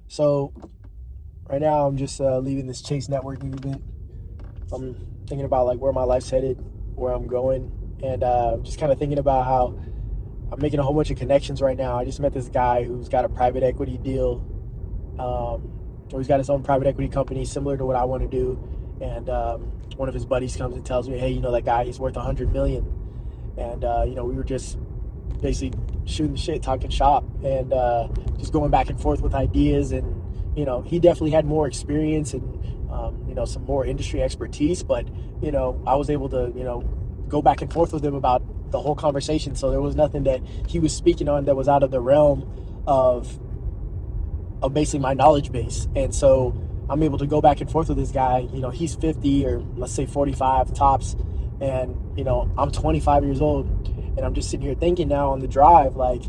So right now I'm just leaving this Chase networking event. I'm thinking about like where my life's headed, where I'm going, and just kind of thinking about how I'm making a whole bunch of connections right now. I just met this guy who's got a private equity deal, or he's got his own private equity company similar to what I want to do. And one of his buddies comes and tells me, hey, that guy, he's worth 100 million. And we were just basically shooting the shit, talking shop, and just going back and forth with ideas. And he definitely had more experience and some more industry expertise, but I was able to go back and forth with him about the whole conversation. So there was nothing that he was speaking on that was out of the realm of basically my knowledge base. And so I'm able to go back and forth with this guy. He's 50, or let's say 45 tops, and I'm 25 years old, and I'm just sitting here thinking now on the drive, like,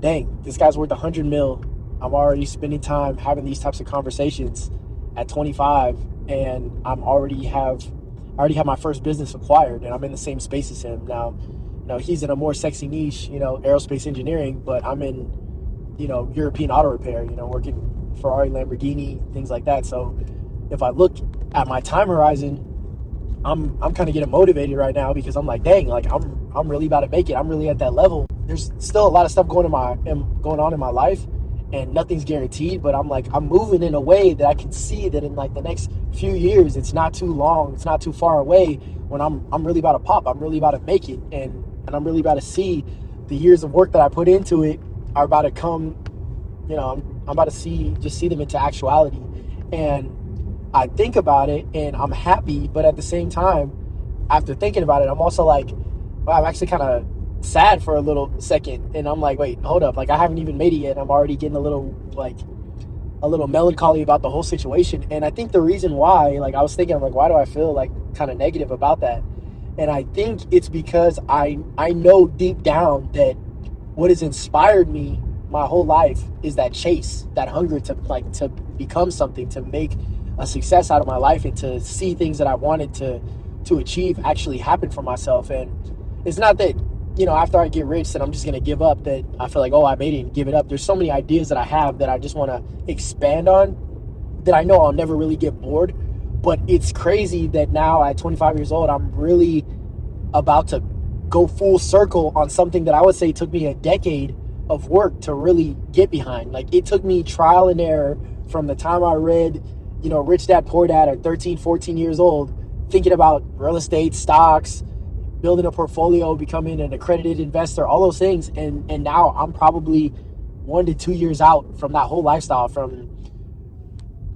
dang, this guy's worth 100 mil. I'm already spending time having these types of conversations at 25, and I already have my first business acquired, and I'm in the same space as him now. He's in a more sexy niche, aerospace engineering, but I'm in European auto repair, working Ferrari, Lamborghini, things like that. So if I look at my time horizon, I'm kind of getting motivated right now, because I'm like, dang, like I'm really about to make it. I'm really at that level. There's still a lot of stuff going on in my life, and nothing's guaranteed, but I'm moving in a way that I can see that in like the next few years, it's not too long, it's not too far away, when I'm really about to pop. I'm really about to make it, and I'm really about to see the years of work that I put into it are about to come. I'm about to see them into actuality. And I think about it and I'm happy, but at the same time, after thinking about it, I'm also like, wow, I'm actually kind of sad for a little second. And I'm like, wait, hold up, like I haven't even made it yet. I'm already getting a little melancholy about the whole situation. And I think the reason why, like I was thinking, I'm like, why do I feel like kind of negative about that? And I think it's because I know deep down that what has inspired me my whole life is that chase, that hunger to become something, to make a success out of my life, and to see things that I wanted to achieve actually happen for myself. And it's not that, after I get rich, that I'm just going to give up, that I feel like, oh, I made it and give it up. There's so many ideas that I have that I just want to expand on, that I know I'll never really get bored. But it's crazy that now at 25 years old, I'm really about to go full circle on something that I would say took me a decade of work to really get behind. Like, it took me trial and error from the time I read, Rich Dad Poor Dad at 13, 14 years old, thinking about real estate, stocks, building a portfolio, becoming an accredited investor, all those things. And now I'm probably 1 to 2 years out from that whole lifestyle, from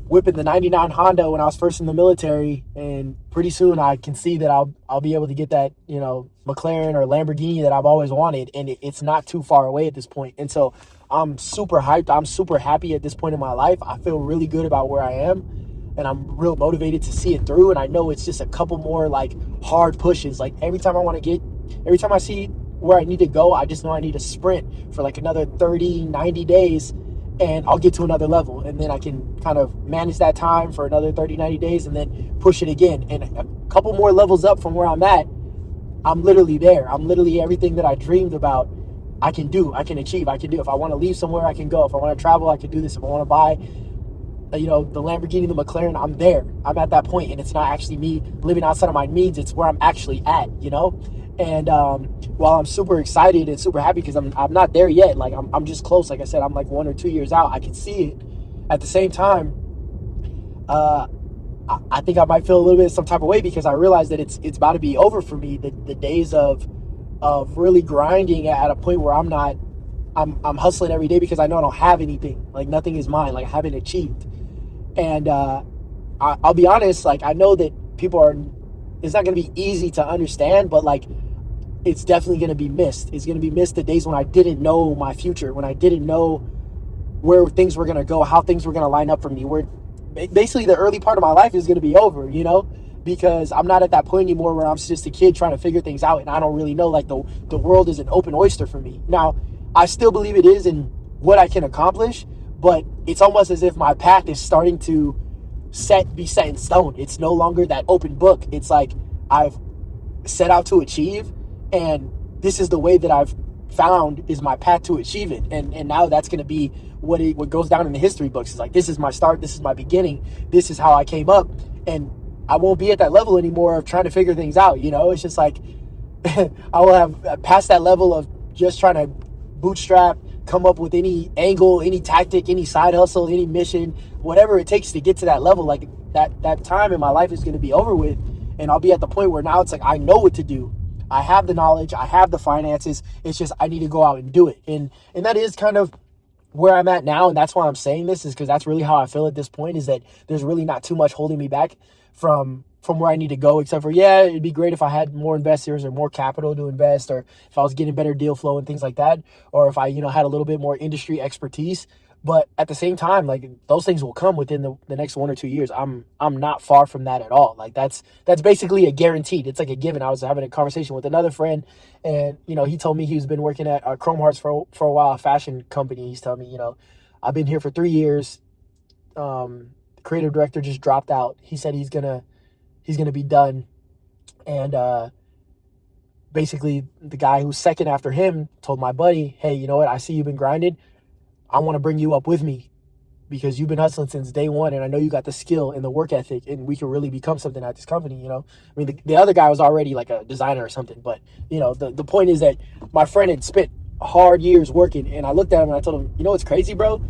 whipping the 99 Honda when I was first in the military, and pretty soon I can see that I'll be able to get that, McLaren or Lamborghini that I've always wanted, and it's not too far away at this point. And so I'm super hyped. I'm super happy at this point in my life. I feel really good about where I am, and I'm real motivated to see it through. And I know it's just a couple more like hard pushes. Like every time I see where I need to go, I just know I need to sprint for like another 30, 90 days, and I'll get to another level, and then I can kind of manage that time for another 30, 90 days, and then push it again. And a couple more levels up from where I'm at, I'm literally there. I'm literally everything that I dreamed about, I can do, I can achieve, I can do. If I want to leave somewhere, I can go. If I want to travel, I can do this. If I want to buy, the Lamborghini, the McLaren, I'm there. I'm at that point, and it's not actually me living outside of my means. It's where I'm actually at, And while I'm super excited and super happy, because I'm not there yet, like I'm just close. Like I said, I'm like 1 or 2 years out. I can see it. At the same time, I think I might feel a little bit some type of way, because I realize that it's about to be over for me. The days of really grinding at a point where I'm hustling every day because I know I don't have anything. Like nothing is mine. Like I haven't achieved. And I'll be honest. Like I know that it's not going to be easy to understand, but like it's definitely going to be missed. It's going to be missed the days when I didn't know my future, when I didn't know where things were going to go, how things were going to line up for me. Where basically the early part of my life is going to be over, because I'm not at that point anymore where I'm just a kid trying to figure things out, and I don't really know, like the world is an open oyster for me. Now, I still believe it is in what I can accomplish, but it's almost as if my path is starting to be set in stone. It's no longer that open book. It's like I've set out to achieve, and this is the way that I've found is my path to achieve it. And now that's going to be what goes down in the history books. It's like, this is my start, this is my beginning, this is how I came up. And I won't be at that level anymore of trying to figure things out. It's just like I will have passed that level of just trying to bootstrap, come up with any angle, any tactic, any side hustle, any mission, whatever it takes to get to that level. Like that time in my life is going to be over with, and I'll be at the point where now it's like I know what to do. I have the knowledge, I have the finances. It's just I need to go out and do it. And that is kind of where I'm at now, and that's why I'm saying this, is because that's really how I feel at this point, is that there's really not too much holding me back from where I need to go, except for, yeah, it'd be great if I had more investors or more capital to invest, or if I was getting better deal flow and things like that, or if I, had a little bit more industry expertise. But at the same time, like, those things will come within the next 1 or 2 years. I'm not far from that at all. Like, that's basically a guaranteed. It's like a given. I was having a conversation with another friend, and he told me he's been working at Chrome Hearts for a while, a fashion company. He's telling me, I've been here for 3 years. Creative director just dropped out. He said he's gonna be done, and basically the guy who's second after him told my buddy, hey, you know what? I see you've been grinding. I want to bring you up with me because you've been hustling since day one, and I know you got the skill and the work ethic, and we can really become something at this company. I mean, the other guy was already like a designer or something, but the point is that my friend had spent hard years working, and I looked at him and I told him, what's crazy, bro?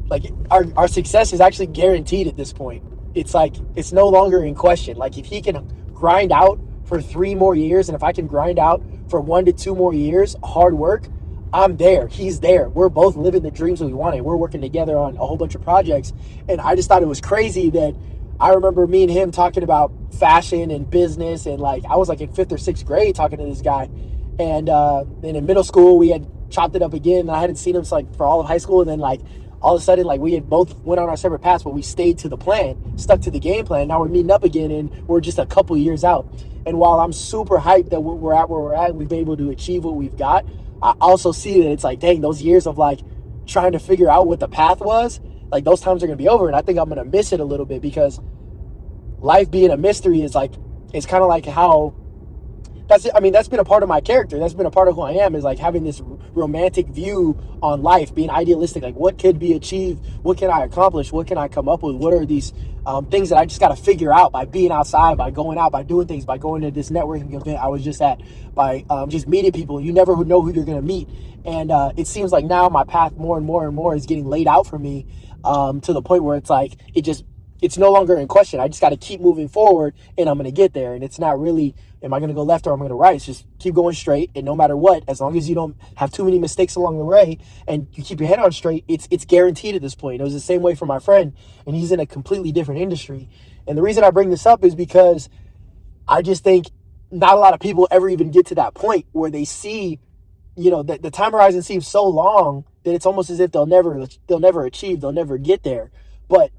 Like, our success is actually guaranteed at this point. It's like, it's no longer in question. Like, if he can grind out for 3 more years, and if I can grind out for 1 to 2 more years, hard work, I'm there. He's there. We're both living the dreams that we wanted. We're working together on a whole bunch of projects. And I just thought it was crazy that I remember me and him talking about fashion and business. And like, I was like in 5th or 6th grade talking to this guy. And then in middle school, we had chopped it up again. And I hadn't seen him like for all of high school. And then like all of a sudden, like, we had both went on our separate paths, but we stayed to the plan, stuck to the game plan. Now we're meeting up again, and we're just a couple years out. And while I'm super hyped that we're at where we're at, we've been able to achieve what we've got, I also see that it's like, dang, those years of like trying to figure out what the path was, like, those times are going to be over. And I think I'm going to miss it a little bit, because life being a mystery is like, it's kind of like how that's been a part of my character. That's been a part of who I am, is like having this romantic view on life, being idealistic. Like, what could be achieved? What can I accomplish? What can I come up with? What are these things that I just got to figure out by being outside, by going out, by doing things, by going to this networking event I was just at, by just meeting people. You never know who you're going to meet. And it seems like now my path more and more and more is getting laid out for me, to the point where it's like, it's no longer in question. I just got to keep moving forward, and I'm going to get there. And it's not really, am I going to go left or am I going to right? It's just keep going straight. And no matter what, as long as you don't have too many mistakes along the way and you keep your head on straight, it's guaranteed at this point. It was the same way for my friend, and he's in a completely different industry. And the reason I bring this up is because I just think not a lot of people ever even get to that point where they see, the time horizon seems so long that it's almost as if they'll never achieve, they'll never get there. But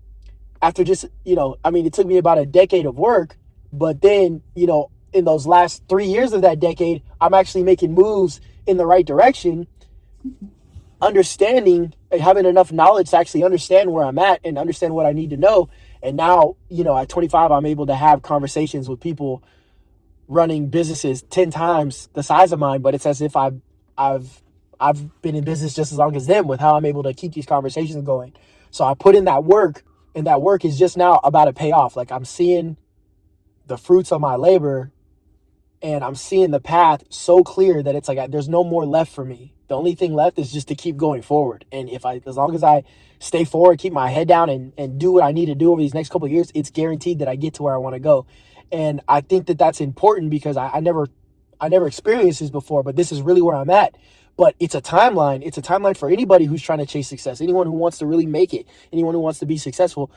after just, it took me about a decade of work, but then, in those last 3 years of that decade, I'm actually making moves in the right direction, understanding and having enough knowledge to actually understand where I'm at and understand what I need to know. And now, at 25, I'm able to have conversations with people running businesses 10 times the size of mine, but it's as if I've been in business just as long as them, with how I'm able to keep these conversations going. So I put in that work, and that work is just now about to pay off. Like, I'm seeing the fruits of my labor, and I'm seeing the path so clear that it's like, there's no more left for me. The only thing left is just to keep going forward. And as long as I stay forward, keep my head down, and do what I need to do over these next couple of years, it's guaranteed that I get to where I want to go. And I think that that's important, because I never experienced this before, but this is really where I'm at. But it's a timeline. It's a timeline for anybody who's trying to chase success, anyone who wants to really make it, anyone who wants to be successful.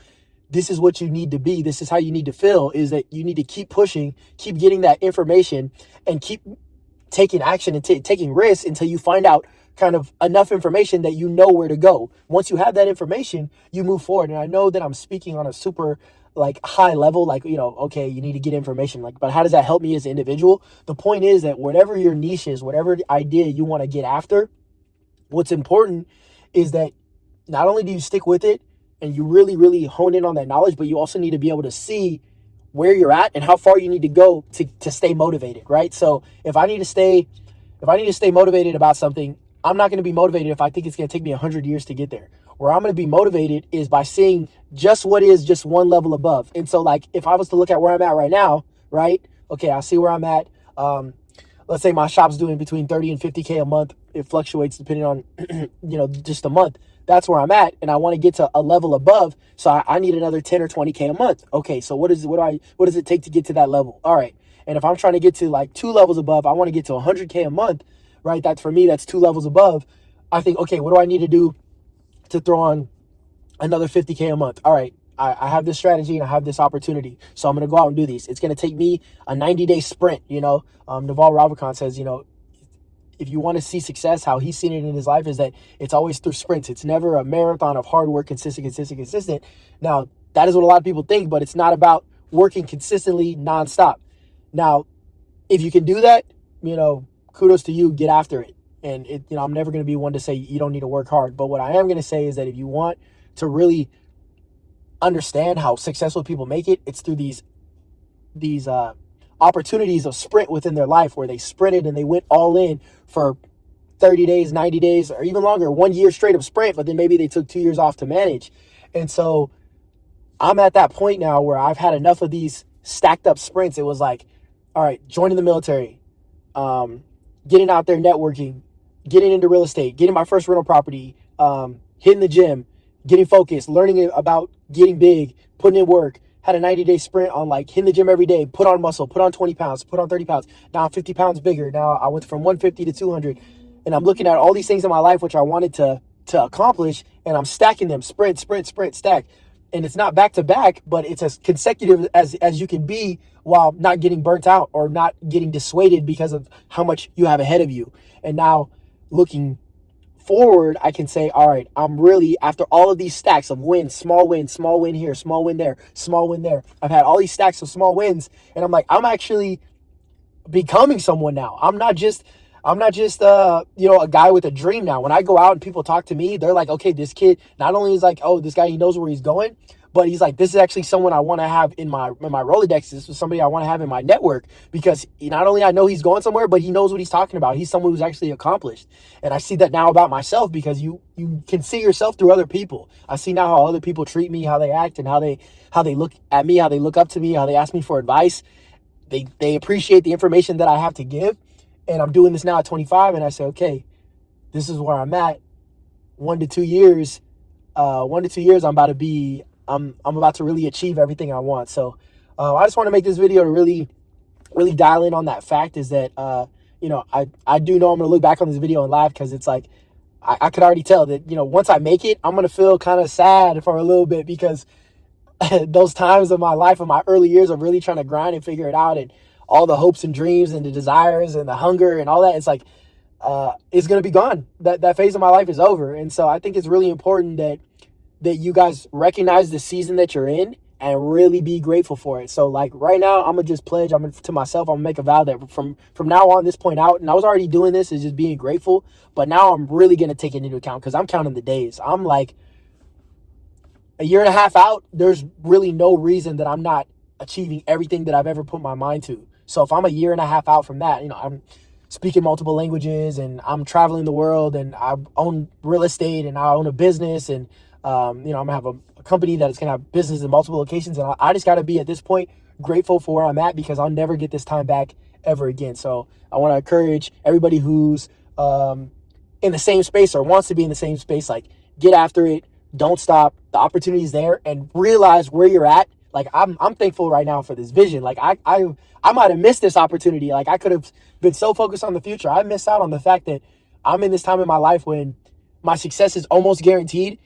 This is what you need to be. This is how you need to feel, is that you need to keep pushing, keep getting that information, and keep taking action and taking risks until you find out kind of enough information that you know where to go. Once you have that information, you move forward. And I know that I'm speaking on a super high level, okay, you need to get information, but how does that help me as an individual? The point is that whatever your niche is, whatever idea you want to get after, what's important is that not only do you stick with it and you really, really hone in on that knowledge, but you also need to be able to see where you're at and how far you need to go to stay motivated, right? So if I need to stay If I need to stay motivated about something, I'm not going to be motivated if I think it's going to take me 100 years to get there. Where I'm going to be motivated is by seeing just what is just one level above. And so, like, if I was to look at where I'm at right now, right? Okay, I see where I'm at. Let's say my shop's doing between 30 and 50K a month. It fluctuates depending on, just a month. That's where I'm at. And I want to get to a level above. So I need another 10 or 20K a month. Okay. So what does it take to get to that level? All right. And if I'm trying to get to like 2 levels above, I want to get to 100K a month, right? That's for me, that's 2 levels above. I think, okay, what do I need to do to throw on another 50K a month? All right. I have this strategy and I have this opportunity. So I'm going to go out and do these. It's going to take me a 90-day sprint. Naval Ravikant says, if you want to see success, how he's seen it in his life is that it's always through sprints. It's never a marathon of hard work, consistent. Now, that is what a lot of people think, but it's not about working consistently nonstop. Now, if you can do that, kudos to you, get after it. And I'm never going to be one to say you don't need to work hard. But what I am going to say is that if you want to really understand how successful people make it, it's through these opportunities of sprint within their life where they sprinted and they went all in for 30 days, 90 days, or even longer, 1 year straight of sprint, but then maybe they took 2 years off to manage. And so I'm at that point now where I've had enough of these stacked up sprints. It was like, all right, joining the military, getting out there networking, getting into real estate, getting my first rental property, hitting the gym, getting focused, learning about getting big, putting in work. Had a 90-day sprint on like hitting the gym every day, put on muscle, put on 20 pounds, put on 30 pounds. Now I'm 50 pounds bigger. Now I went from 150 to 200. And I'm looking at all these things in my life which I wanted to accomplish, and I'm stacking them, sprint, stack. And it's not back to back, but it's as consecutive as you can be while not getting burnt out or not getting dissuaded because of how much you have ahead of you. And now looking forward, I can say, all right, I'm really, after all of these stacks of wins, small win here, small win there, small win there. I've had all these stacks of small wins, and I'm like, I'm actually becoming someone now. I'm not just a guy with a dream now. When I go out and people talk to me, they're like, okay, this kid not only is like, oh, this guy, he knows where he's going, but he's like, this is actually someone I want to have in my Rolodex. This is somebody I want to have in my network, because not only I know he's going somewhere, but he knows what he's talking about. He's someone who's actually accomplished. And I see that now about myself, because you can see yourself through other people. I see now how other people treat me, how they act, and how they look at me, how they look up to me, how they ask me for advice. They appreciate the information that I have to give. And I'm doing this now at 25, and I say, okay, this is where I'm at. 1 to 2 years, I'm about to really achieve everything I want. So I just want to make this video to really, really dial in on that fact, is that, I do know I'm going to look back on this video and laugh, because it's like, I could already tell that, once I make it, I'm going to feel kind of sad for a little bit, because those times of my life, of my early years of really trying to grind and figure it out, and all the hopes and dreams and the desires and the hunger and all that, it's like, it's going to be gone. That phase of my life is over. And so I think it's really important that you guys recognize the season that you're in and really be grateful for it. So like right now, I'm going to just pledge, to myself, I'm going to make a vow that from now on, this point out, and I was already doing this, is just being grateful, but now I'm really going to take it into account, because I'm counting the days. I'm like a year and a half out. There's really no reason that I'm not achieving everything that I've ever put my mind to. So if I'm a year and a half out from that, I'm speaking multiple languages, and I'm traveling the world, and I own real estate, and I own a business, and I'm gonna have a company that is gonna have business in multiple locations, and I just gotta be, at this point, grateful for where I'm at, because I'll never get this time back ever again. So I want to encourage everybody who's in the same space or wants to be in the same space, like, get after it, don't stop. The opportunity is there, and realize where you're at. Like, I'm thankful right now for this vision. Like, I might have missed this opportunity. Like, I could have been so focused on the future. I missed out on the fact that I'm in this time in my life when my success is almost guaranteed,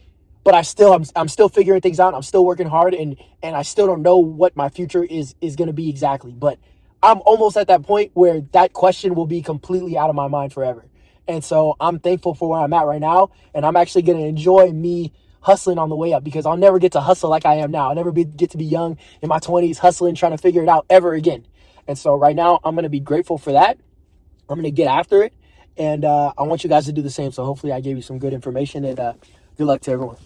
but I'm still figuring things out. I'm still working hard, and I still don't know what my future is going to be exactly. But I'm almost at that point where that question will be completely out of my mind forever. And so I'm thankful for where I'm at right now, and I'm actually going to enjoy me hustling on the way up, because I'll never get to hustle like I am now. I'll never get to be young in my 20s hustling, trying to figure it out ever again. And so right now, I'm going to be grateful for that. I'm going to get after it, and I want you guys to do the same. So hopefully I gave you some good information, and good luck to everyone.